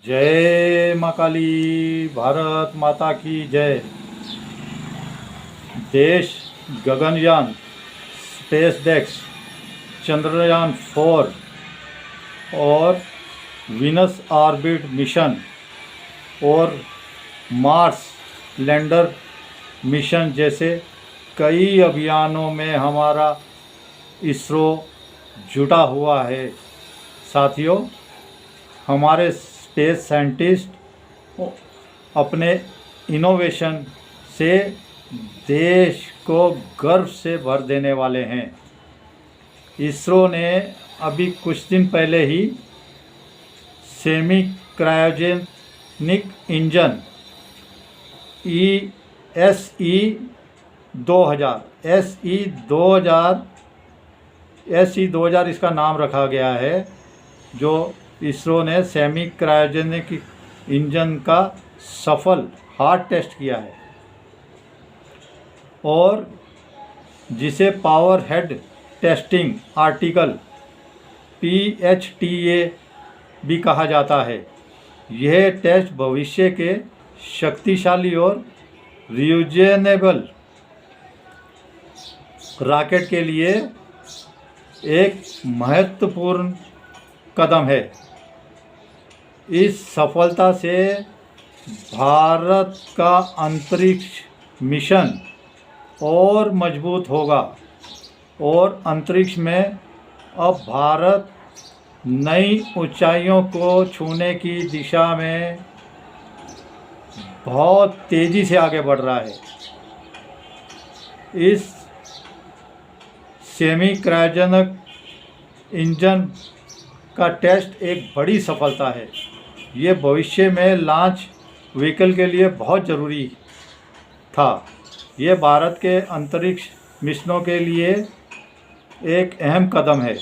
जय माँ काली, भारत माता की जय। देश गगनयान, स्पेस डेक्स, चंद्रयान 4 और वीनस ऑर्बिट मिशन और मार्स लैंडर मिशन जैसे कई अभियानों में हमारा इसरो जुटा हुआ है। साथियों, हमारे स्पेस साइंटिस्ट अपने इनोवेशन से देश को गर्व से भर देने वाले हैं। इसरो ने अभी कुछ दिन पहले ही सेमी क्रायोजेनिक इंजन SE 2000 इसका नाम रखा गया है, जो इसरो ने सेमी क्रायोजेनिक इंजन का सफल हार्ड टेस्ट किया है और जिसे power head testing article PHTA भी कहा जाता है। यह टेस्ट भविष्य के शक्तिशाली और रियूजेनेबल रॉकेट के लिए एक महत्वपूर्ण कदम है। इस सफलता से भारत का अंतरिक्ष मिशन और मजबूत होगा और अंतरिक्ष में अब भारत नई ऊंचाइयों को छूने की दिशा में बहुत तेज़ी से आगे बढ़ रहा है। इस सेमी क्रायोजेनिक इंजन का टेस्ट एक बड़ी सफलता है। ये भविष्य में लॉन्च व्हीकल के लिए बहुत ज़रूरी था। ये भारत के अंतरिक्ष मिशनों के लिए एक अहम कदम है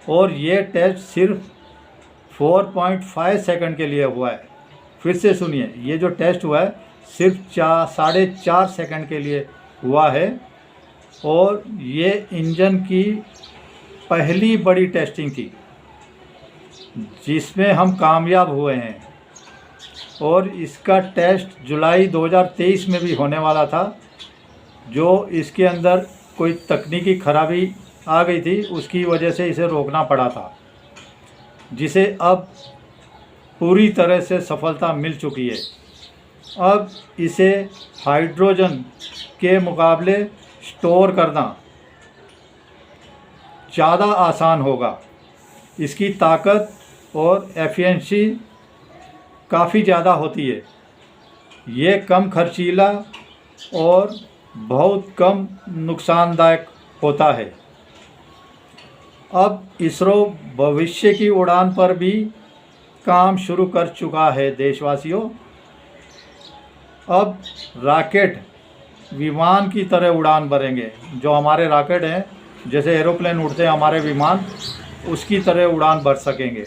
और ये टेस्ट सिर्फ 4.5 सेकंड के लिए हुआ है। फिर से सुनिए, ये जो टेस्ट हुआ है सिर्फ 4.5 सेकंड के लिए हुआ है और ये इंजन की पहली बड़ी टेस्टिंग थी जिसमें हम कामयाब हुए हैं और इसका टेस्ट जुलाई 2023 में भी होने वाला था। जो इसके अंदर कोई तकनीकी खराबी आ गई थी, उसकी वजह से इसे रोकना पड़ा था, जिसे अब पूरी तरह से सफलता मिल चुकी है। अब इसे हाइड्रोजन के मुकाबले स्टोर करना ज़्यादा आसान होगा। इसकी ताकत और एफिशिएंसी काफ़ी ज़्यादा होती है। ये कम खर्चीला और बहुत कम नुकसानदायक होता है। अब इसरो भविष्य की उड़ान पर भी काम शुरू कर चुका है। देशवासियों, अब रॉकेट विमान की तरह उड़ान भरेंगे। जो हमारे रॉकेट हैं, जैसे एरोप्लेन उड़ते हैं हमारे विमान, उसकी तरह उड़ान भर सकेंगे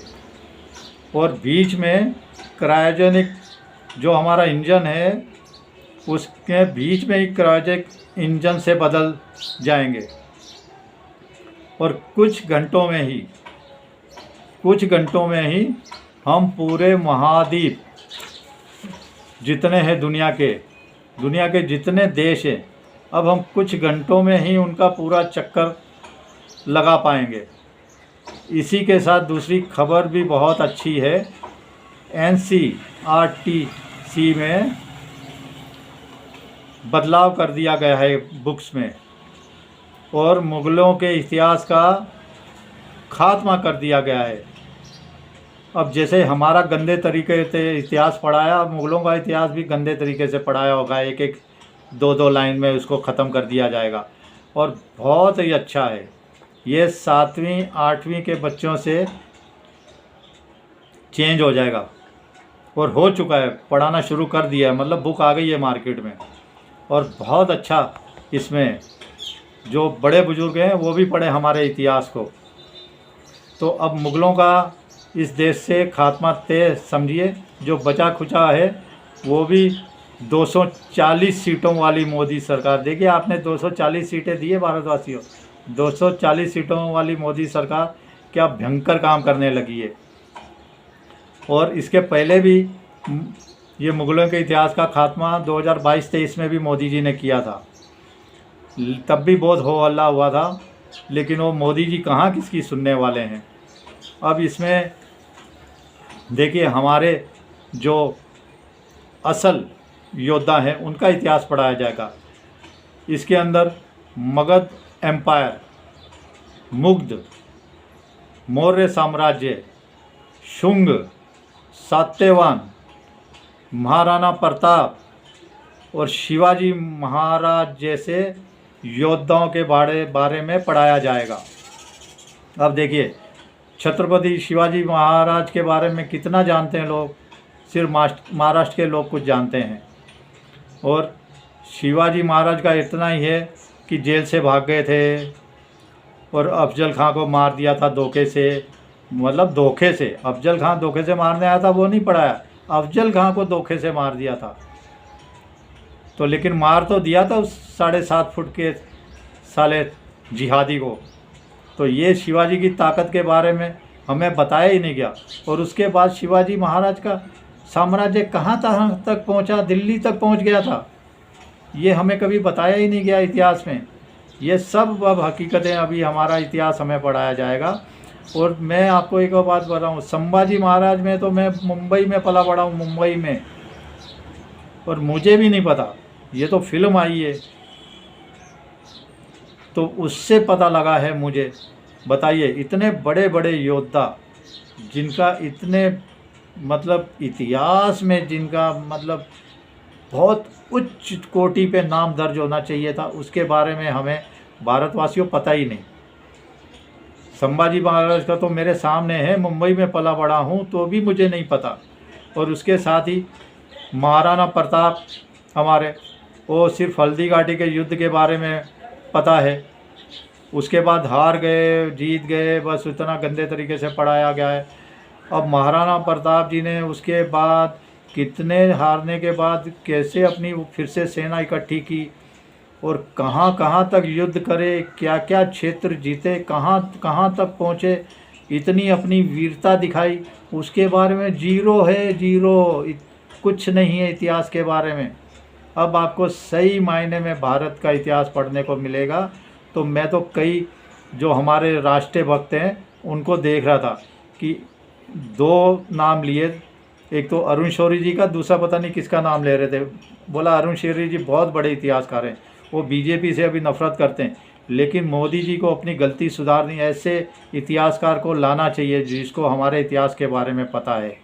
और बीच में क्रायोजेनिक जो हमारा इंजन है उसके बीच में ही क्रायोजेनिक इंजन से बदल जाएंगे और कुछ घंटों में ही हम पूरे महाद्वीप जितने हैं, दुनिया के जितने देश हैं, अब हम कुछ घंटों में ही उनका पूरा चक्कर लगा पाएंगे। इसी के साथ दूसरी खबर भी बहुत अच्छी है। NCERT में बदलाव कर दिया गया है बुक्स में और मुग़लों के इतिहास का खात्मा कर दिया गया है। अब जैसे हमारा गंदे तरीके से इतिहास पढ़ाया, मुग़लों का इतिहास भी गंदे तरीके से पढ़ाया होगा। एक एक दो लाइन में उसको ख़त्म कर दिया जाएगा और बहुत ही अच्छा है। ये 7वीं 8वीं के बच्चों से चेंज हो जाएगा और हो चुका है, पढ़ाना शुरू कर दिया है, मतलब बुक आ गई है मार्केट में और बहुत अच्छा। इसमें जो बड़े बुजुर्ग हैं वो भी पढ़े हमारे इतिहास को। तो अब मुग़लों का इस देश से खात्मा तय समझिए। जो बचा खुचा है वो भी 240 सीटों वाली मोदी सरकार। देखिए, आपने 240 सीटें दी है भारतवासियों। 240 सीटों वाली मोदी सरकार क्या भयंकर काम करने लगी है। और इसके पहले भी ये मुग़लों के इतिहास का खात्मा 2022-23 में भी मोदी जी ने किया था। तब भी बहुत हो हल्ला हुआ था, लेकिन वो मोदी जी कहाँ किसकी सुनने वाले हैं। अब इसमें देखिए हमारे जो असल योद्धा हैं उनका इतिहास पढ़ाया जाएगा। इसके अंदर मगध एम्पायर, मुग्ध, मौर्य साम्राज्य, शुंग, सात्यवान, महाराणा प्रताप और शिवाजी महाराज जैसे योद्धाओं के बारे में पढ़ाया जाएगा। अब देखिए छत्रपति शिवाजी महाराज के बारे में कितना जानते हैं लोग, सिर्फ महाराष्ट्र के लोग कुछ जानते हैं। और शिवाजी महाराज का इतना ही है कि जेल से भाग गए थे और अफजल खां को मार दिया था धोखे से, मतलब धोखे से। अफजल खां धोखे से मारने आया था वो नहीं पढ़ाया, अफजल खां को धोखे से मार दिया था। तो लेकिन मार तो दिया था उस 7.5 फुट के साले जिहादी को। तो ये शिवाजी की ताकत के बारे में हमें बताया ही नहीं गया। और उसके बाद शिवाजी महाराज का साम्राज्य कहाँ तक पहुँचा, दिल्ली तक पहुँच गया था, ये हमें कभी बताया ही नहीं गया इतिहास में। ये सब अब हकीकतें अभी हमारा इतिहास हमें पढ़ाया जाएगा। और मैं आपको एक और बात बताऊँ, संभाजी महाराज में तो मैं मुंबई में पला बड़ा हूँ, मुंबई में, और मुझे भी नहीं पता, ये तो फिल्म आई है तो उससे पता लगा है मुझे। बताइए इतने बड़े बड़े योद्धा जिनका इतने मतलब इतिहास में जिनका मतलब बहुत उच्च कोटि पे नाम दर्ज होना चाहिए था, उसके बारे में हमें भारतवासियों पता ही नहीं। संभाजी महाराज का तो मेरे सामने है, मुंबई में पला बड़ा हूँ तो भी मुझे नहीं पता। और उसके साथ ही महाराणा प्रताप हमारे, वो सिर्फ हल्दी घाटी के युद्ध के बारे में पता है, उसके बाद हार गए जीत गए, बस इतना गंदे तरीके से पढ़ाया गया है। अब महाराणा प्रताप जी ने उसके बाद कितने हारने के बाद कैसे अपनी फिर से सेना इकट्ठी की और कहाँ कहाँ तक युद्ध करे, क्या क्या क्षेत्र जीते, कहाँ कहाँ तक पहुँचे, इतनी अपनी वीरता दिखाई, उसके बारे में जीरो है, जीरो, कुछ नहीं है इतिहास के बारे में। अब आपको सही मायने में भारत का इतिहास पढ़ने को मिलेगा। तो मैं तो कई जो हमारे राष्ट्रीय भक्त हैं उनको देख रहा था कि 2 नाम लिए, एक तो अरुण शौरी जी का, दूसरा पता नहीं किसका नाम ले रहे थे। बोला अरुण शौरी जी बहुत बड़े इतिहासकार हैं, वो बीजेपी से अभी नफरत करते हैं, लेकिन मोदी जी को अपनी गलती सुधारनी, ऐसे इतिहासकार को लाना चाहिए जिसको हमारे इतिहास के बारे में पता है।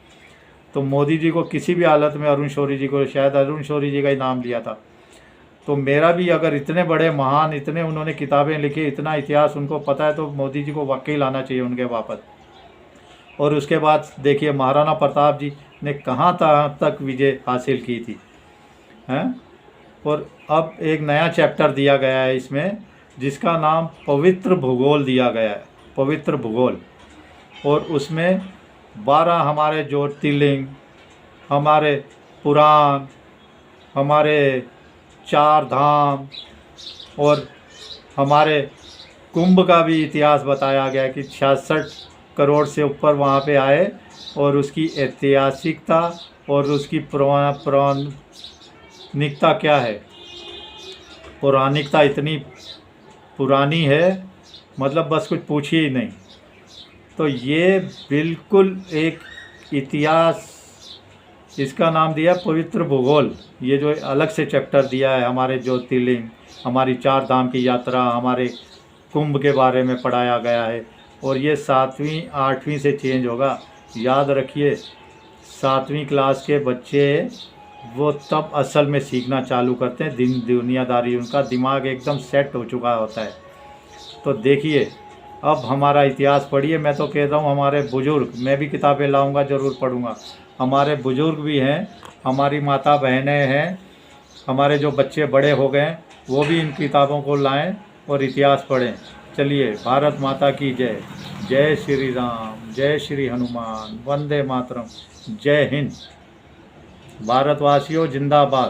तो मोदी जी को किसी भी हालत में अरुण शौरी जी को, शायद अरुण शौरी जी का ही नाम लिया था। तो मेरा भी अगर इतने बड़े महान, इतने उन्होंने किताबें लिखी, इतना इतिहास उनको पता है, तो मोदी जी को वाकई लाना चाहिए उनके वापस। और उसके बाद देखिए महाराणा प्रताप जी ने कहाँ तक विजय हासिल की थी, हैं। और अब एक नया चैप्टर दिया गया है इसमें, जिसका नाम पवित्र भूगोल दिया गया है, पवित्र भूगोल। और उसमें 12 हमारे ज्योतिर्लिंग, हमारे पुराण, हमारे 4 धाम और हमारे कुंभ का भी इतिहास बताया गया कि 66 करोड़ से ऊपर वहाँ पे आए, और उसकी ऐतिहासिकता और उसकी पौराणिकता क्या है। पौराणिकता इतनी पुरानी है, मतलब बस कुछ पूछिए ही नहीं। तो ये बिल्कुल एक इतिहास, इसका नाम दिया पवित्र भूगोल। ये जो अलग से चैप्टर दिया है, हमारे ज्योतिर्लिंग, हमारी 4 धाम की यात्रा, हमारे कुंभ के बारे में पढ़ाया गया है। और ये 7वीं 8वीं से चेंज होगा, याद रखिए। 7वीं क्लास के बच्चे वो तब असल में सीखना चालू करते हैं, दुनियादारी, उनका दिमाग एकदम सेट हो चुका होता है। तो देखिए अब हमारा इतिहास पढ़िए। मैं तो कह रहा हूँ हमारे बुज़ुर्ग, मैं भी किताबें लाऊंगा, ज़रूर पढ़ूंगा। हमारे बुज़ुर्ग भी हैं, हमारी माता बहनें हैं, हमारे जो बच्चे बड़े हो गए वो भी इन किताबों को लाएं और इतिहास पढ़ें। चलिए, भारत माता की जय। जय श्री राम, जय श्री हनुमान, वंदे मातरम, जय हिंद। भारतवासियों जिंदाबाद।